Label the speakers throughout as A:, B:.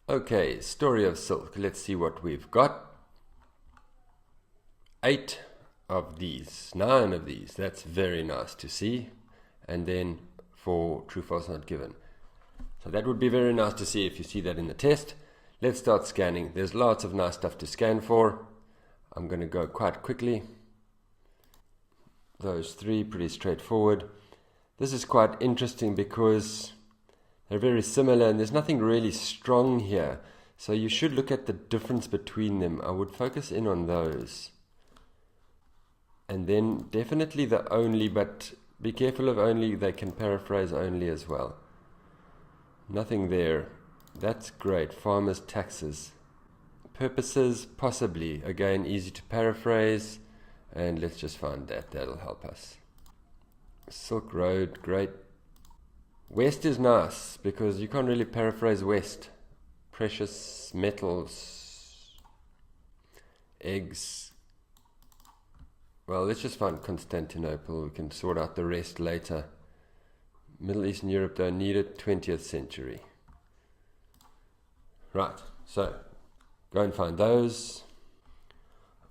A: Okay, story of silk. Let's see what we've got. 8 of these, 9 of these. That's very nice to see. And then 4 true, false, not given. So that would be very nice to see if you see that in the test. Let's start scanning. There's lots of nice stuff to scan for. I'm going to go quite quickly. Those 3, pretty straightforward. This is quite interesting because they're very similar and there's nothing really strong here. So you should look at the difference between them. I would focus in on those. And then definitely the only, but be careful of only, they can paraphrase only as well. Nothing there. That's great. Farmers' taxes. Purposes, possibly. Again, easy to paraphrase. And let's just find that. That'll help us. Silk Road, great. West is nice because you can't really paraphrase West. Precious metals. Eggs. Well, let's just find Constantinople. We can sort out the rest later. Middle Eastern Europe don't need it. 20th century. Right, so go and find those.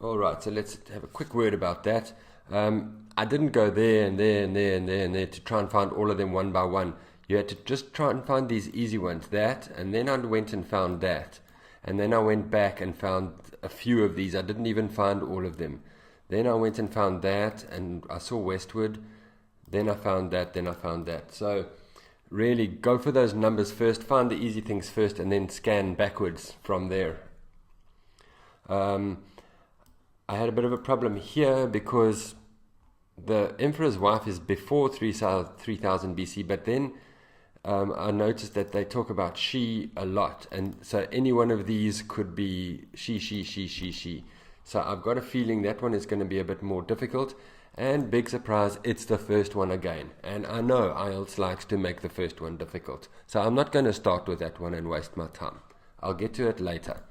A: Alright, so let's have a quick word about that. I didn't go there and there and there and there and there to try and find all of them one by one. You had to just try and find these easy ones, that, and then I went and found that. And then I went back and found a few of these. I didn't even find all of them. Then I went and found that, and I saw Westward. Then I found that, then I found that. So really go for those numbers first, find the easy things first, and then scan backwards from there. I had a bit of a problem here because the Emperor's Wife is before 3000 BC, but then I noticed that they talk about she a lot, and so any one of these could be she. So I've got a feeling that one is going to be a bit more difficult, and big surprise, it's the first one again. And I know IELTS likes to make the first one difficult, so I'm not going to start with that one and waste my time. I'll get to it later.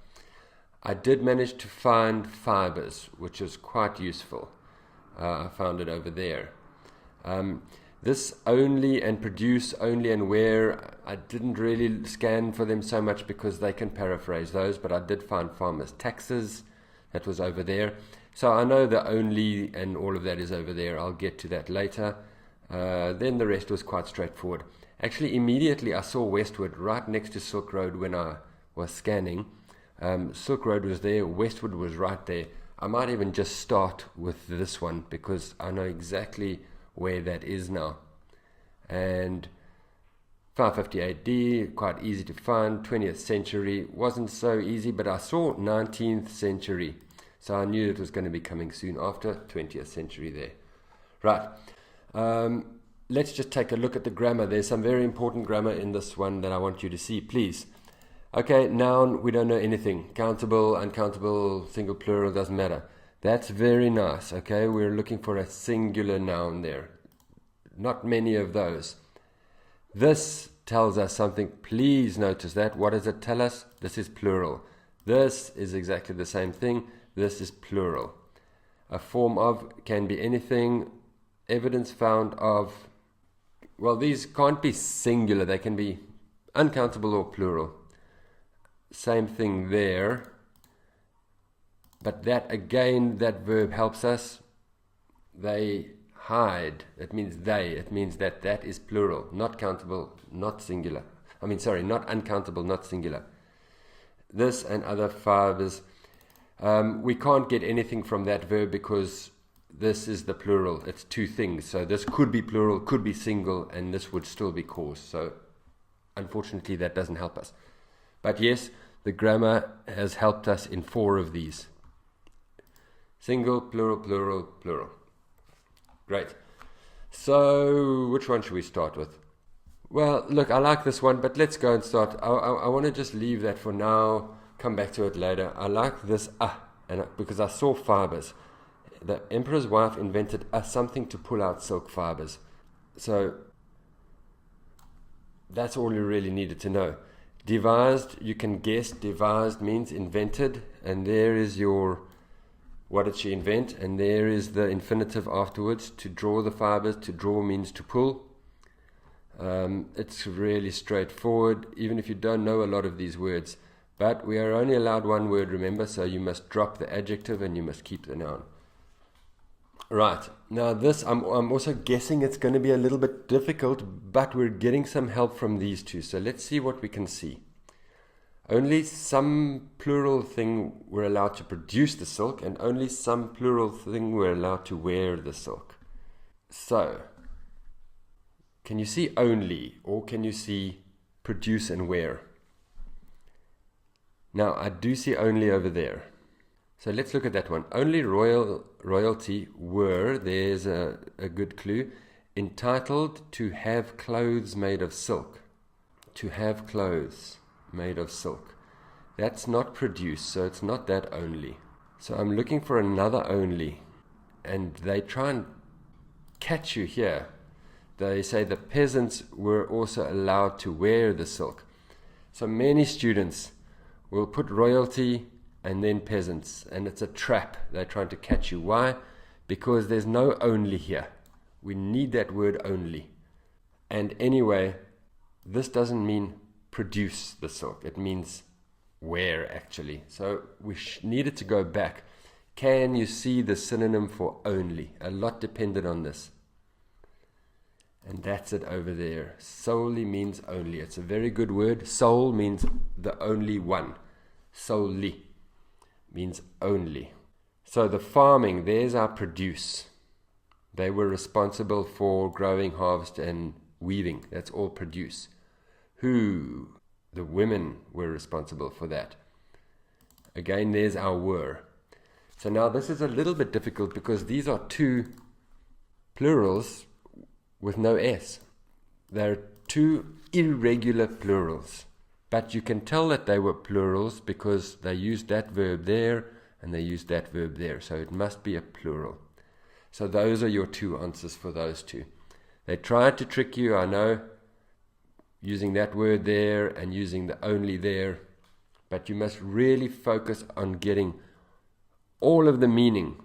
A: I did manage to find fibers, which is quite useful. I found it over there. This only and produce only and where, I didn't really scan for them so much because they can paraphrase those, but I did find farmers' taxes. That was over there. So I know the only and all of that is over there. I'll get to that later. Then the rest was quite straightforward. Actually, immediately I saw Westward right next to Silk Road when I was scanning. Silk Road was there, Westward was right there. I might even just start with this one because I know exactly where that is now. And 550 AD, quite easy to find. 20th century wasn't so easy, but I saw 19th century. So I knew it was going to be coming soon after 20th century there. Right. Let's just take a look at the grammar. There's some very important grammar in this one that I want you to see, please. Okay, noun, we don't know anything. Countable, uncountable, single, plural, doesn't matter. That's very nice, okay? We're looking for a singular noun there. Not many of those. This tells us something. Please notice that. What does it tell us? This is plural. This is exactly the same thing. This is plural. A form of can be anything. Evidence found of, well, these can't be singular. They can be uncountable or plural. Same thing there. But that, again, that verb helps us. They hide. It means they. It means that that is plural. Not countable, not singular. Not uncountable, not singular. This and other fibers. We can't get anything from that verb because this is the plural. It's two things. So this could be plural, could be single, and this would still be cause. So unfortunately, that doesn't help us. But yes, the grammar has helped us in 4 of these. Single, plural, plural, plural. Great. So which one should we start with? Well, look, I like this one, but let's go and start. I want to just leave that for now, come back to it later. I like this because I saw fibers. The Emperor's Wife invented something to pull out silk fibers. So that's all you really needed to know. Devised, you can guess, devised means invented, and there is your, what did she invent? And there is the infinitive afterwards, to draw the fibers. To draw means to pull. It's really straightforward, even if you don't know a lot of these words. But we are only allowed one word, remember, so you must drop the adjective and you must keep the noun. Right, now this, I'm also guessing it's going to be a little bit difficult, but we're getting some help from these two. So let's see what we can see. Only some plural thing we're allowed to produce the silk, and only some plural thing we're allowed to wear the silk. So, can you see only, or can you see produce and wear? Now, I do see only over there. So let's look at that one. Only royalty were, there's a good clue, entitled to have clothes made of silk. To have clothes made of silk. That's not produce, so it's not that only. So I'm looking for another only. And they try and catch you here. They say the peasants were also allowed to wear the silk. So many students will put royalty and then peasants, and it's a trap. They're trying to catch you. Why? Because there's no only here. We need that word only. And anyway, this doesn't mean produce the silk. It means wear, actually. So we needed to go back. Can you see the synonym for only? A lot depended on this. And that's it over there. Solely means only. It's a very good word. Sole means the only one. Solely means only. So the farming, there's our produce. They were responsible for growing, harvest and weaving. That's all produce. Who? The women were responsible for that. Again, there's our were. So now this is a little bit difficult because these are two plurals with no S. They're two irregular plurals. But you can tell that they were plurals because they used that verb there and they used that verb there. So it must be a plural. So those are your two answers for those two. They tried to trick you, I know, using that word there and using the only there. But you must really focus on getting all of the meaning.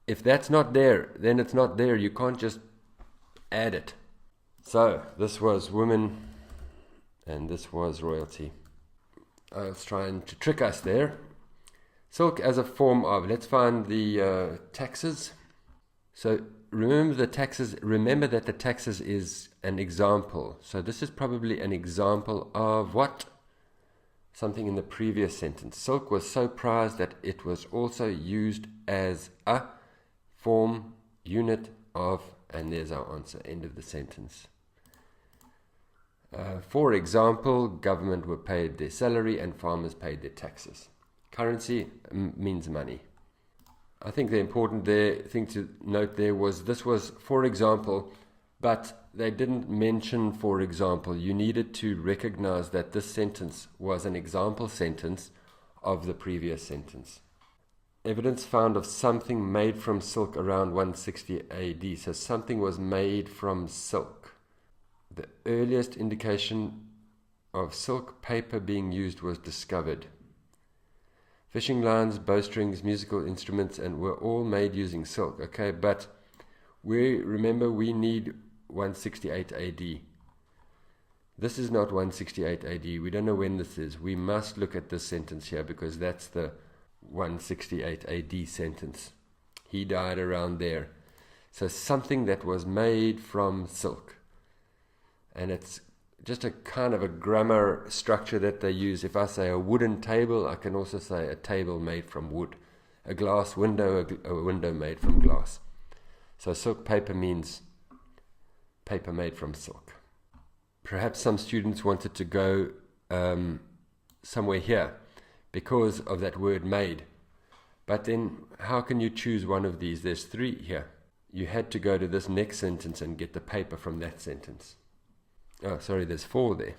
A: If that's not there, then it's not there. You can't just add it. So this was women and this was royalty. I was trying to trick us there. Silk as a form of, let's find the taxes. So remember that the taxes is an example. So this is probably an example of what? Something in the previous sentence. Silk was so prized that it was also used as a form, unit of, and there's our answer, end of the sentence. For example, government were paid their salary and farmers paid their taxes. Currency means money. I think the important thing to note there was this was for example, but they didn't mention for example. You needed to recognize that this sentence was an example sentence of the previous sentence. Evidence found of something made from silk around 160 AD. So something was made from silk. The earliest indication of silk paper being used was discovered. Fishing lines, bowstrings, musical instruments, and were all made using silk. Okay, but remember we need 168 AD. This is not 168 AD. We don't know when this is. We must look at this sentence here because that's the 168 AD sentence. He died around there. So something that was made from silk. And it's just a kind of a grammar structure that they use. If I say a wooden table, I can also say a table made from wood. A glass window, a window made from glass. So silk paper means paper made from silk. Perhaps some students wanted to go somewhere here because of that word made. But then how can you choose one of these? There's three here. You had to go to this next sentence and get the paper from that sentence. Oh, sorry, there's four there.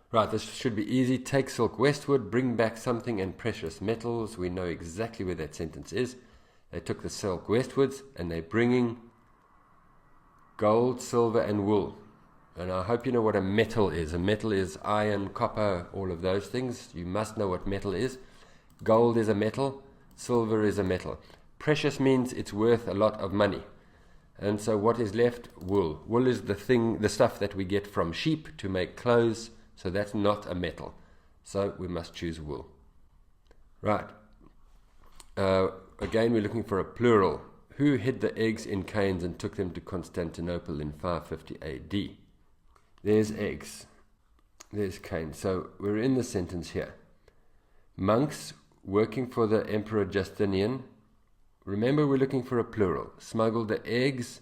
A: Right, this should be easy. Take silk westward, bring back something and precious metals. We know exactly where that sentence is. They took the silk westwards and they're bringing gold, silver and wool. And I hope you know what a metal is. A metal is iron, copper, all of those things. You must know what metal is. Gold is a metal, silver is a metal. Precious means it's worth a lot of money. And so what is left? Wool. Wool is the stuff that we get from sheep to make clothes. So that's not a metal. So we must choose wool. Right. Again, we're looking for a plural. Who hid the eggs in canes and took them to Constantinople in 550 AD? There's eggs. There's canes. So we're in the sentence here. Monks working for the Emperor Justinian. Remember, we're looking for a plural. Smuggled the eggs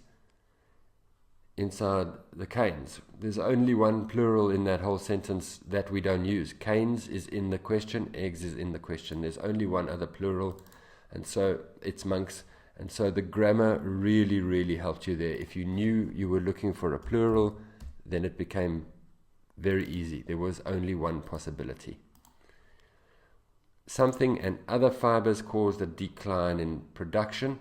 A: inside the canes. There's only one plural in that whole sentence that we don't use. Canes is in the question, eggs is in the question. There's only one other plural, and so it's monks. And so the grammar really, really helped you there. If you knew you were looking for a plural, then it became very easy. There was only one possibility. Something and other fibers caused a decline in production.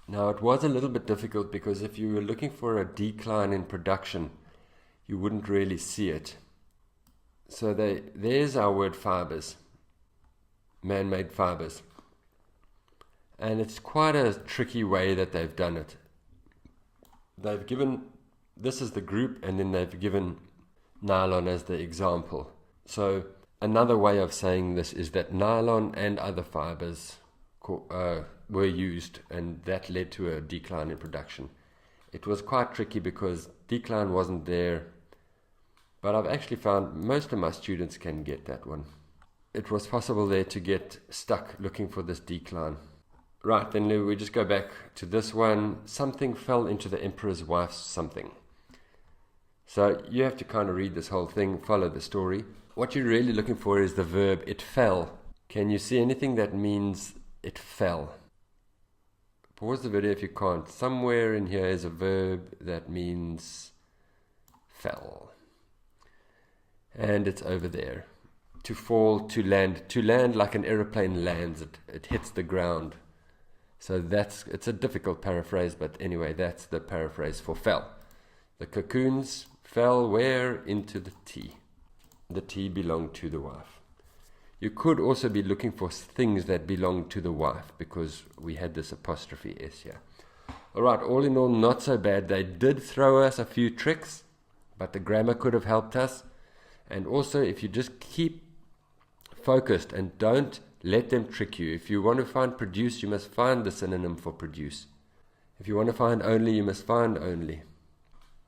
A: Now, it was a little bit difficult because if you were looking for a decline in production, you wouldn't really see it. So there's our word fibers, man-made fibers. And it's quite a tricky way that they've done it. They've given, this is the group, and then they've given nylon as the example. So another way of saying this is that nylon and other fibers were used, and that led to a decline in production. It was quite tricky because decline wasn't there, but I've actually found most of my students can get that one. It was possible there to get stuck looking for this decline. Right, then we just go back to this one. Something fell into the emperor's wife's something. So you have to kind of read this whole thing, follow the story. What you're really looking for is the verb, it fell. Can you see anything that means it fell? Pause the video if you can't. Somewhere in here is a verb that means fell. And it's over there. To fall, to land. To land like an aeroplane lands. It hits the ground. So it's a difficult paraphrase, but anyway, that's the paraphrase for fell. The cocoons fell where? Into the tea. The tea belonged to the wife. You could also be looking for things that belong to the wife, because we had this apostrophe S here. Alright, all in all, not so bad. They did throw us a few tricks, but the grammar could have helped us. And also, if you just keep focused and don't let them trick you. If you want to find produce, you must find the synonym for produce. If you want to find only, you must find only.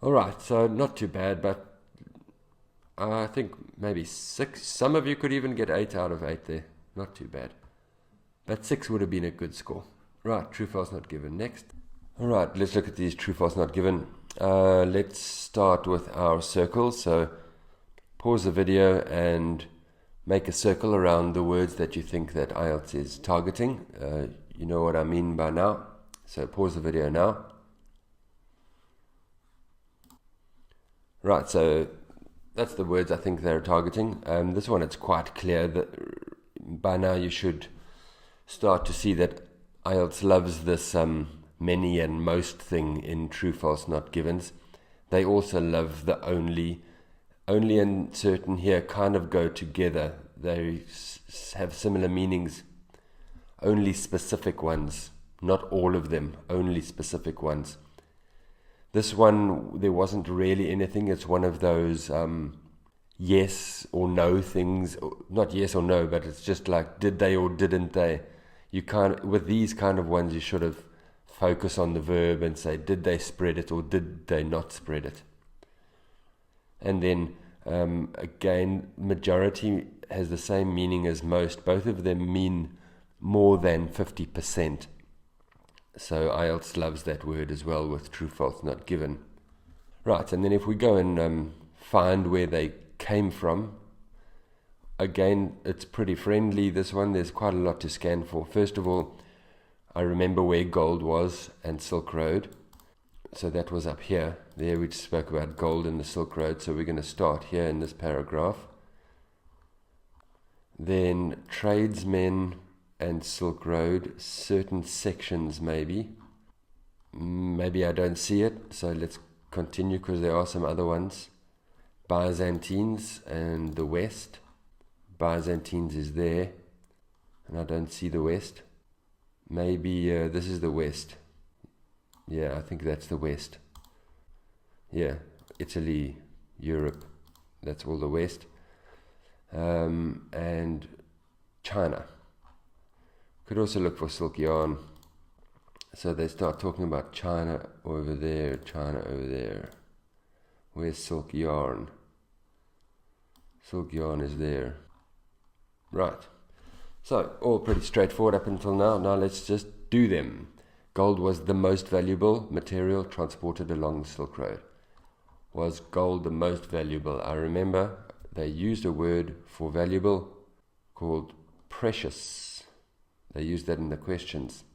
A: Alright, so not too bad, but I think maybe 6. Some of you could even get 8 out of 8 there. Not too bad. But 6 would have been a good score. Right, true, false, not given. Next. Alright, let's look at these true, false, not given. Let's start with our circle. So pause the video and make a circle around the words that you think that IELTS is targeting. You know what I mean by now. So pause the video now. Right, so that's the words I think they're targeting. This one, it's quite clear that by now you should start to see that IELTS loves this many and most thing in true, false, not givens. They also love the only and certain here kind of go together. They have similar meanings. Only specific ones, not all of them, only specific ones. This one, there wasn't really anything. It's one of those yes or no things. Not yes or no, but it's just like, did they or didn't they? You can't, with these kind of ones, you should have focus on the verb and say, did they spread it or did they not spread it? And then, again, majority has the same meaning as most. Both of them mean more than 50%. So IELTS loves that word as well with true, false, not given. Right, and then if we go and find where they came from, again, it's pretty friendly, this one. There's quite a lot to scan for. First of all, I remember where gold was and Silk Road. So that was up here. There we spoke about gold and the Silk Road. So we're going to start here in this paragraph. Then tradesmen and Silk Road, certain sections maybe. Maybe I don't see it, so let's continue because there are some other ones. Byzantines and the West. Byzantines is there, and I don't see the West. Maybe this is the West. Yeah, I think that's the West. Yeah, Italy, Europe, that's all the West. and China. Could also look for silk yarn. So they start talking about China over there, China over there. Where's silk yarn? Silk yarn is there. Right. So, all pretty straightforward up until now. Now let's just do them. Gold was the most valuable material transported along the Silk Road. Was gold the most valuable? I remember they used a word for valuable called precious. They used that in the questions.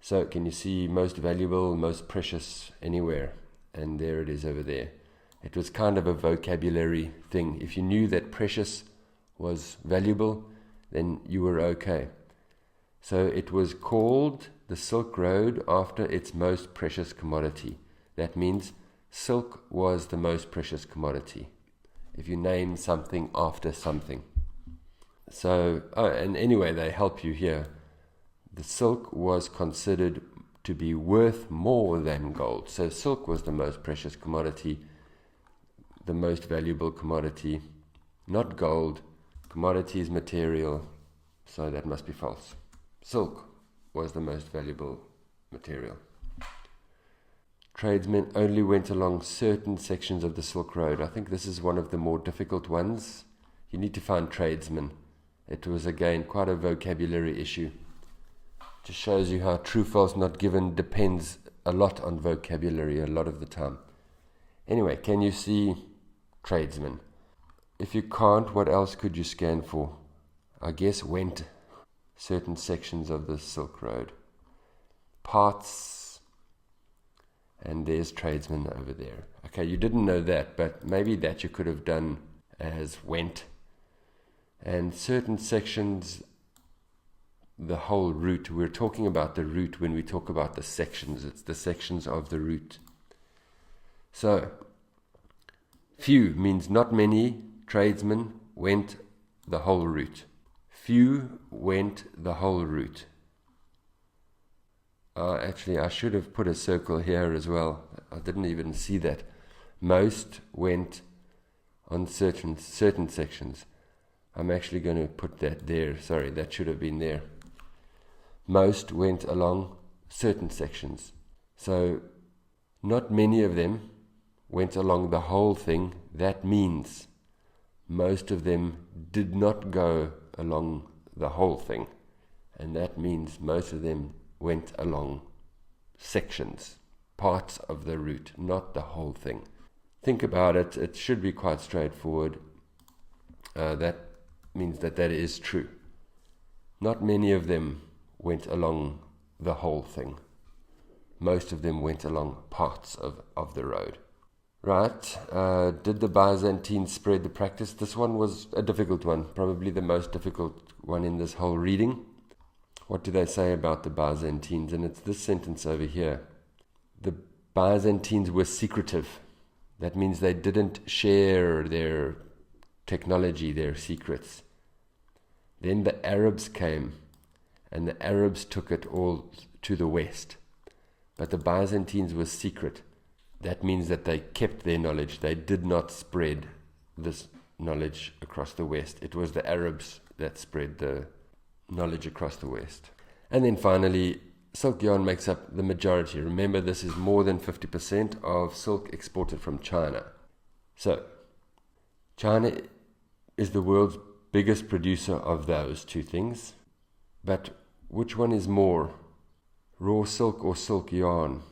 A: So, can you see most valuable, most precious anywhere? And there it is over there. It was kind of a vocabulary thing. If you knew that precious was valuable, then you were okay. So it was called the Silk Road after its most precious commodity. That means silk was the most precious commodity. If you name something after something. So, and anyway, they help you here. The silk was considered to be worth more than gold. So silk was the most precious commodity, the most valuable commodity, not gold. Commodity is material, so that must be false. Silk was the most valuable material. Tradesmen only went along certain sections of the Silk Road. I think this is one of the more difficult ones. You need to find tradesmen. It was again quite a vocabulary issue. Just shows you how true, false, not given depends a lot on vocabulary a lot of the time. Anyway, can you see tradesmen? If you can't, what else could you scan for? I guess went certain sections of the Silk Road. Parts, and there's tradesmen over there. Okay, you didn't know that, but maybe that you could have done as went. And certain sections, the whole route. We're talking about the route when we talk about the sections. It's the sections of the route. So, few means not many tradesmen went the whole route. Few went the whole route. Actually, I should have put a circle here as well. I didn't even see that. Most went on certain sections. I'm actually going to put that there. Sorry, that should have been there. Most went along certain sections. So, not many of them went along the whole thing. That means most of them did not go along the whole thing. And that means most of them went along sections, parts of the route, not the whole thing. Think about it. It should be quite straightforward. That means that is true. Not many of them went along the whole thing. Most of them went along parts of the road. Right, did the Byzantines spread the practice? This one was a difficult one, probably the most difficult one in this whole reading. What do they say about the Byzantines? And it's this sentence over here. The Byzantines were secretive. That means they didn't share their technology, their secrets. Then the Arabs came, and the Arabs took it all to the west. But the Byzantines were secret. That means that they kept their knowledge. They did not spread this knowledge across the west. It was the Arabs that spread the knowledge across the west. And then finally, silk yarn makes up the majority. Remember, this is more than 50% of silk exported from China. So, China is the world's biggest producer of those two things. But which one is more, raw silk or silk yarn?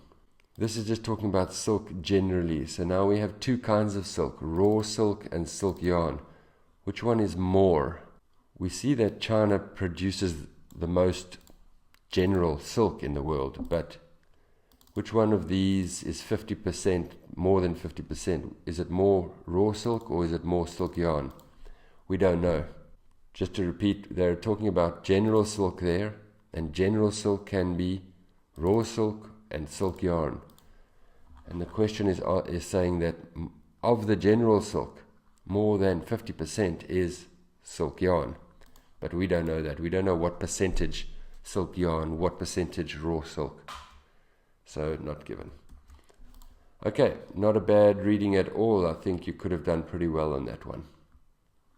A: This is just talking about silk generally. So now we have two kinds of silk, raw silk and silk yarn. Which one is more? We see that China produces the most general silk in the world, but which one of these is 50%, more than 50%? Is it more raw silk or is it more silk yarn? We don't know. Just to repeat, they're talking about general silk there, and general silk can be raw silk and silk yarn. And the question is saying that of the general silk, more than 50% is silk yarn. But we don't know that. We don't know what percentage silk yarn, what percentage raw silk. So not given. Okay, not a bad reading at all. I think you could have done pretty well on that one.